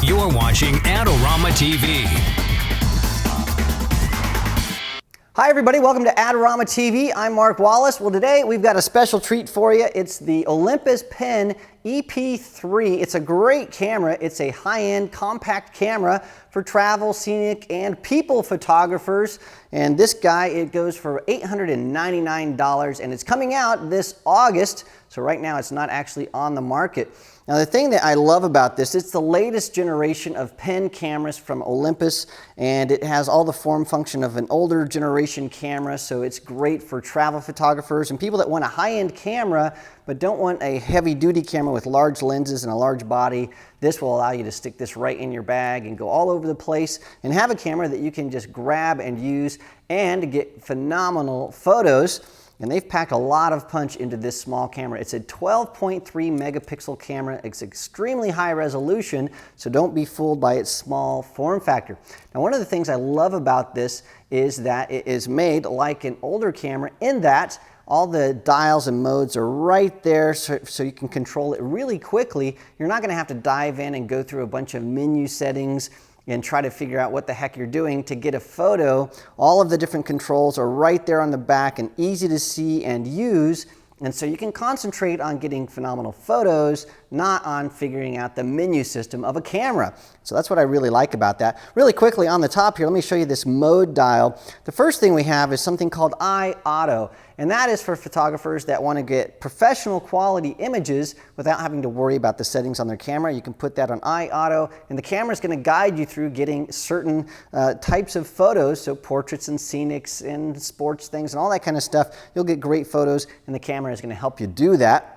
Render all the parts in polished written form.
You're watching Adorama TV. Hi everybody, welcome to Adorama TV. I'm Mark Wallace. Well, today we've got a special treat for you. It's the Olympus PEN EP3. It's a great camera. It's a high-end compact camera for travel, scenic, and people photographers. And this guy, it goes for $899, and it's coming out this August. So right now it's not actually on the market. Now the thing that I love about this, it's the latest generation of PEN cameras from Olympus, and it has all the form function of an older generation camera, so it's great for travel photographers and people that want a high-end camera but don't want a heavy-duty camera with large lenses and a large body. This will allow you to stick this right in your bag and go all over the place and have a camera that you can just grab and use and get phenomenal photos. And they've packed a lot of punch into this small camera. It's a 12.3 megapixel camera. It's extremely high resolution, so don't be fooled by its small form factor. Now, one of the things I love about this is that it is made like an older camera in that all the dials and modes are right there, so you can control it really quickly. You're not gonna have to dive in and go through a bunch of menu settings and try to figure out what the heck you're doing to get a photo. All of the different controls are right there on the back and easy to see and use. And so you can concentrate on getting phenomenal photos, not on figuring out the menu system of a camera. So that's what I really like about that. Really quickly on the top here, let me show you this mode dial. The first thing we have is something called Auto, and that is for photographers that want to get professional quality images without having to worry about the settings on their camera. You can put that on Auto, and the camera is going to guide you through getting certain types of photos, so portraits and scenics and sports things and all that kind of stuff. You'll get great photos, and the camera is going to help you do that.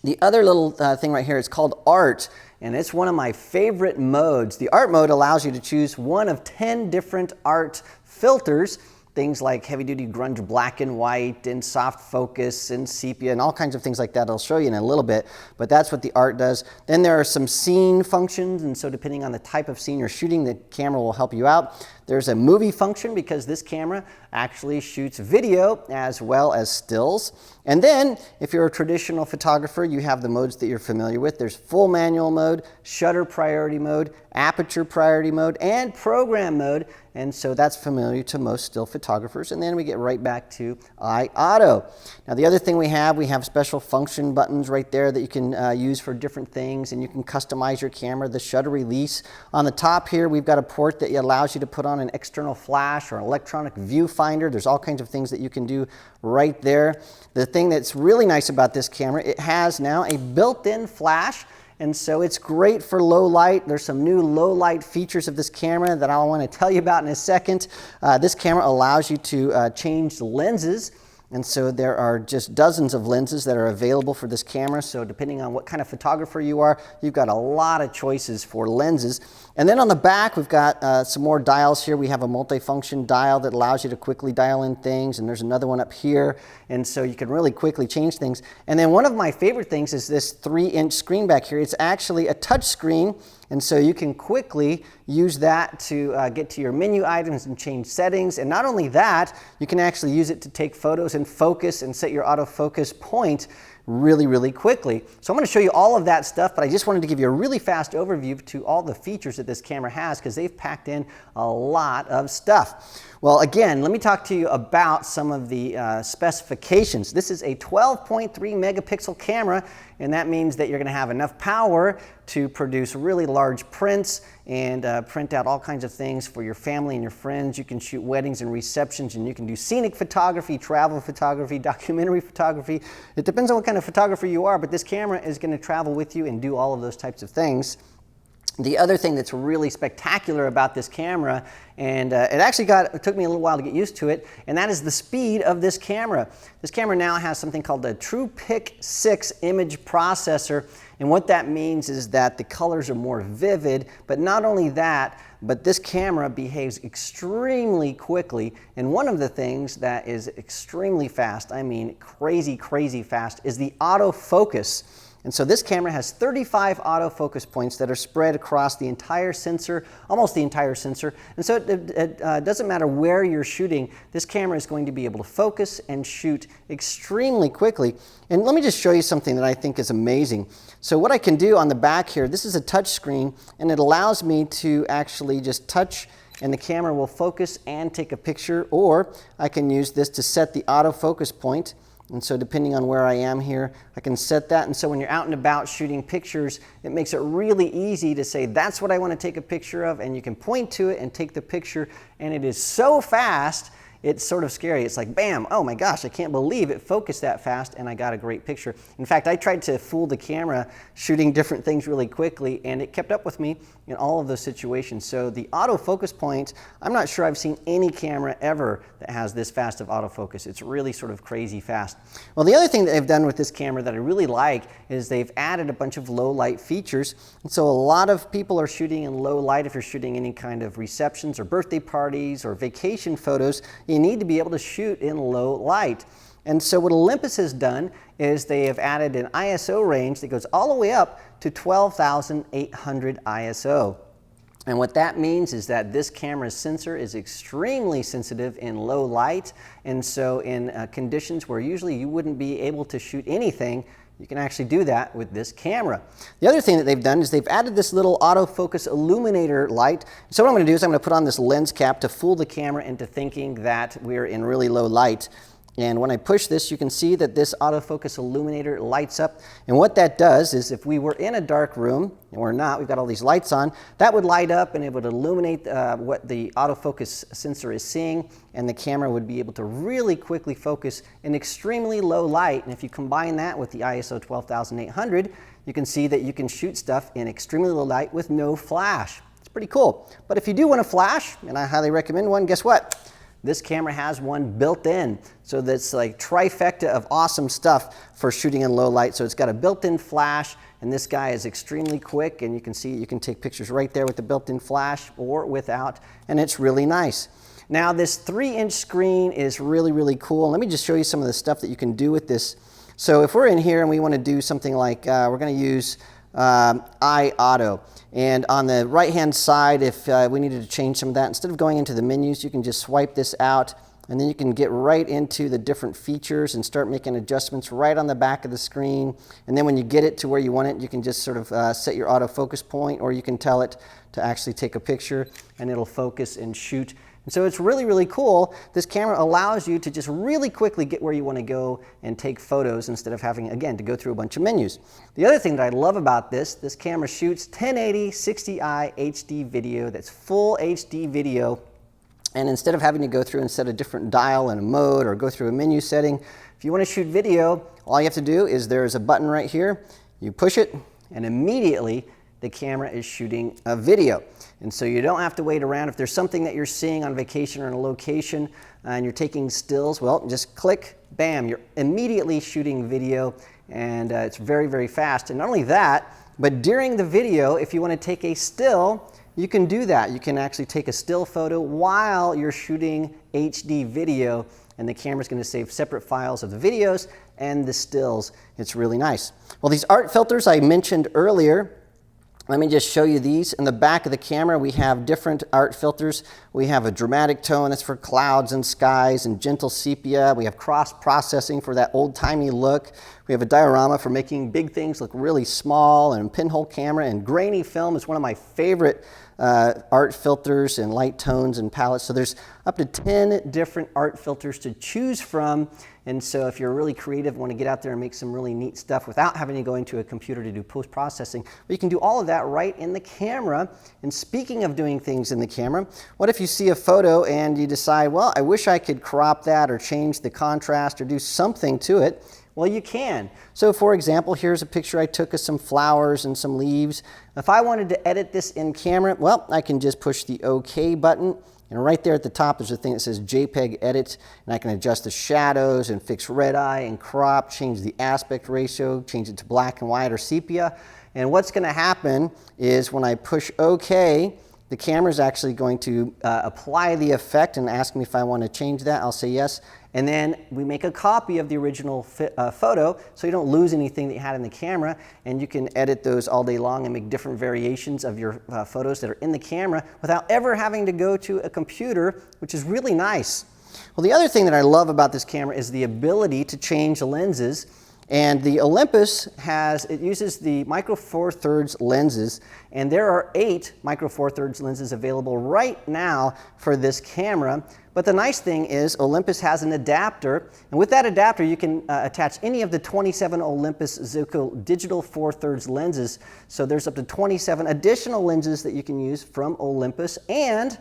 The other little thing right here is called Art, and it's one of my favorite modes. The Art mode allows you to choose one of 10 different art filters, things like heavy-duty grunge black and white and soft focus and sepia and all kinds of things like that. I'll show you in a little bit, but that's what the Art does. Then there are some scene functions, and so depending on the type of scene you're shooting, the camera will help you out. There's a movie function because this camera actually shoots video as well as stills. And then if you're a traditional photographer, you have the modes that you're familiar with. There's full manual mode, shutter priority mode, aperture priority mode, and program mode. And so that's familiar to most still photographers. And then we get right back to Auto. Now the other thing we have special function buttons right there that you can use for different things, and you can customize your camera. The shutter release. On the top here, we've got a port that allows you to put on an external flash or an electronic viewfinder. There's all kinds of things that you can do right there. The thing that's really nice about this camera, it has now a built-in flash, and so it's great for low light. There's some new low light features of this camera that I want to tell you about in a second. This camera allows you to change the lenses. And so there are just dozens of lenses that are available for this camera. So depending on what kind of photographer you are, you've got a lot of choices for lenses. And then on the back, we've got some more dials here. We have a multifunction dial that allows you to quickly dial in things. And there's another one up here. And so you can really quickly change things. And then one of my favorite things is this 3-inch screen back here. It's actually a touch screen. And so you can quickly use that to get to your menu items and change settings. And not only that, you can actually use it to take photos and focus and set your autofocus point really, really quickly. So I'm going to show you all of that stuff, but I just wanted to give you a really fast overview to all the features that this camera has because they've packed in a lot of stuff. Well, again, let me talk to you about some of the specifications. This is a 12.3 megapixel camera, and that means that you're going to have enough power to produce really large prints and print out all kinds of things for your family and your friends. You can shoot weddings and receptions, and you can do scenic photography, travel photography, documentary photography. It depends on what kind of photographer you are, but this camera is going to travel with you and do all of those types of things. The other thing that's really spectacular about this camera, and it took me a little while to get used to it, and that is the speed of this camera. This camera now has something called the TruePic 6 image processor, and what that means is that the colors are more vivid, but not only that, but this camera behaves extremely quickly, and one of the things that is extremely fast, I mean crazy, crazy fast, is the autofocus. And so this camera has 35 autofocus points that are spread across the entire sensor, almost the entire sensor. And so it doesn't matter where you're shooting, this camera is going to be able to focus and shoot extremely quickly. And let me just show you something that I think is amazing. So what I can do on the back here, this is a touch screen, and it allows me to actually just touch and the camera will focus and take a picture, or I can use this to set the autofocus point. And so depending on where I am here, I can set that. And so when you're out and about shooting pictures, it makes it really easy to say, that's what I want to take a picture of, and you can point to it and take the picture, and it is so fast, it's sort of scary. It's like, bam, oh my gosh, I can't believe it focused that fast and I got a great picture. In fact, I tried to fool the camera shooting different things really quickly, and it kept up with me in all of those situations. So the autofocus point, I'm not sure I've seen any camera ever that has this fast of autofocus. It's really sort of crazy fast. Well, the other thing that they've done with this camera that I really like is they've added a bunch of low light features. And so a lot of people are shooting in low light. If you're shooting any kind of receptions or birthday parties or vacation photos, you need to be able to shoot in low light. And so what Olympus has done is they have added an ISO range that goes all the way up to 12,800 ISO. And what that means is that this camera's sensor is extremely sensitive in low light, and so in conditions where usually you wouldn't be able to shoot anything, you can actually do that with this camera. The other thing that they've done is they've added this little autofocus illuminator light. So what I'm going to do is I'm going to put on this lens cap to fool the camera into thinking that we're in really low light. And when I push this, you can see that this autofocus illuminator lights up. And what that does is if we were in a dark room, and we're not, we've got all these lights on, that would light up and it would illuminate what the autofocus sensor is seeing, and the camera would be able to really quickly focus in extremely low light. And if you combine that with the ISO 12800, you can see that you can shoot stuff in extremely low light with no flash. It's pretty cool. But if you do want a flash, and I highly recommend one, guess what? This camera has one built in, so that's like trifecta of awesome stuff for shooting in low light. So it's got a built-in flash, and this guy is extremely quick, and you can see you can take pictures right there with the built-in flash or without, and it's really nice. Now this 3-inch screen is really, really cool. Let me just show you some of the stuff that you can do with this. So if we're in here and we want to do something like, we're going to use iAuto. And on the right hand side, if we needed to change some of that, instead of going into the menus, you can just swipe this out, and then you can get right into the different features and start making adjustments right on the back of the screen. And then when you get it to where you want it, you can just sort of set your autofocus point, or you can tell it to actually take a picture and it'll focus and shoot. And so it's really, really cool. This camera allows you to just really quickly get where you want to go and take photos instead of having, again, to go through a bunch of menus. The other thing that I love about this camera shoots 1080 60i HD video. That's full HD video. And instead of having to go through and set a different dial and a mode or go through a menu setting, if you want to shoot video, all you have to do is there's a button right here. You push it, and immediately the camera is shooting a video. And so you don't have to wait around. If there's something that you're seeing on vacation or in a location and you're taking stills, well, just click, bam, you're immediately shooting video, and it's very, very fast. And not only that, but during the video, if you want to take a still, you can do that. You can actually take a still photo while you're shooting HD video, and the camera's going to save separate files of the videos and the stills. It's really nice. Well, these art filters I mentioned earlier, let me just show you these. In the back of the camera, we have different art filters. We have a dramatic tone, that's for clouds and skies, and gentle sepia. We have cross-processing for that old-timey look. We have a diorama for making big things look really small, and pinhole camera, and grainy film is one of my favorite art filters, and light tones and palettes. So there's up to 10 different art filters to choose from. And so if you're really creative, want to get out there and make some really neat stuff without having to go into a computer to do post-processing, well, you can do all of that right in the camera. And speaking of doing things in the camera, what if you see a photo and you decide, well, I wish I could crop that or change the contrast or do something to it? Well, you can. So for example, here's a picture I took of some flowers and some leaves. If I wanted to edit this in camera, well, I can just push the OK button. And right there at the top, there's a thing that says JPEG Edit, and I can adjust the shadows and fix red eye and crop, change the aspect ratio, change it to black and white or sepia. And what's going to happen is when I push OK, the camera is actually going to apply the effect and ask me if I want to change that. I'll say yes, And then we make a copy of the original photo so you don't lose anything that you had in the camera, and you can edit those all day long and make different variations of your photos that are in the camera without ever having to go to a computer, which is really nice. Well, the other thing that I love about this camera is the ability to change the lenses. And the Olympus uses the micro four thirds lenses, and there are 8 micro four thirds lenses available right now for this camera. But the nice thing is Olympus has an adapter, and with that adapter you can attach any of the 27 Olympus Zuiko digital 4/3 lenses. So there's up to 27 additional lenses that you can use from Olympus, and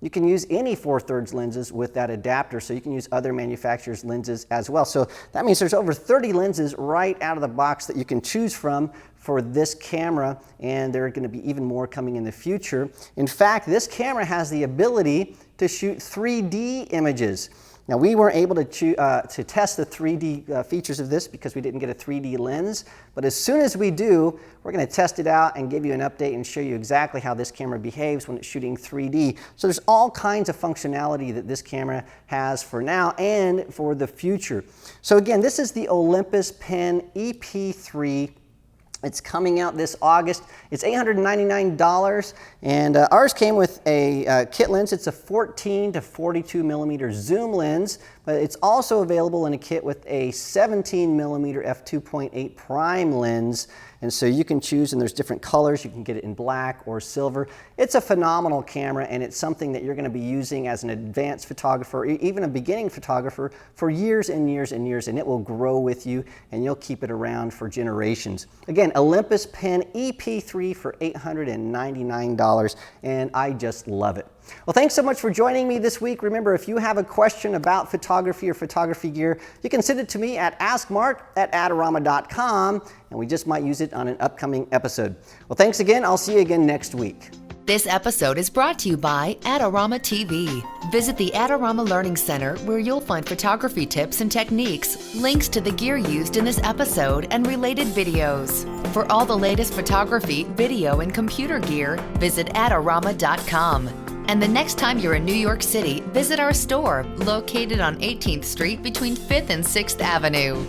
you can use any 4/3 lenses with that adapter, so you can use other manufacturers' lenses as well. So that means there's over 30 lenses right out of the box that you can choose from for this camera, and there are going to be even more coming in the future. In fact, this camera has the ability to shoot 3D images. Now, we weren't able to test the 3D features of this because we didn't get a 3D lens, but as soon as we do, we're going to test it out and give you an update and show you exactly how this camera behaves when it's shooting 3D. So there's all kinds of functionality that this camera has for now and for the future. So again, this is the Olympus Pen EP3. It's coming out this August. It's $899, and ours came with a kit lens. It's a 14 to 42 millimeter zoom lens, but it's also available in a kit with a 17 millimeter f2.8 prime lens. And so you can choose, and there's different colors. You can get it in black or silver. It's a phenomenal camera, and it's something that you're going to be using as an advanced photographer, or even a beginning photographer, for years and years and years, and it will grow with you, and you'll keep it around for generations. Again, Olympus Pen EP3 for $899, and I just love it. Well, thanks so much for joining me this week. Remember, if you have a question about photography or photography gear, you can send it to me at AskMark@Adorama.com, and we just might use it on an upcoming episode. Well, thanks again. I'll see you again next week. This episode is brought to you by Adorama TV. Visit the Adorama Learning Center, where you'll find photography tips and techniques, links to the gear used in this episode, and related videos. For all the latest photography, video, and computer gear, visit Adorama.com. And the next time you're in New York City, visit our store located on 18th Street between 5th and 6th Avenue.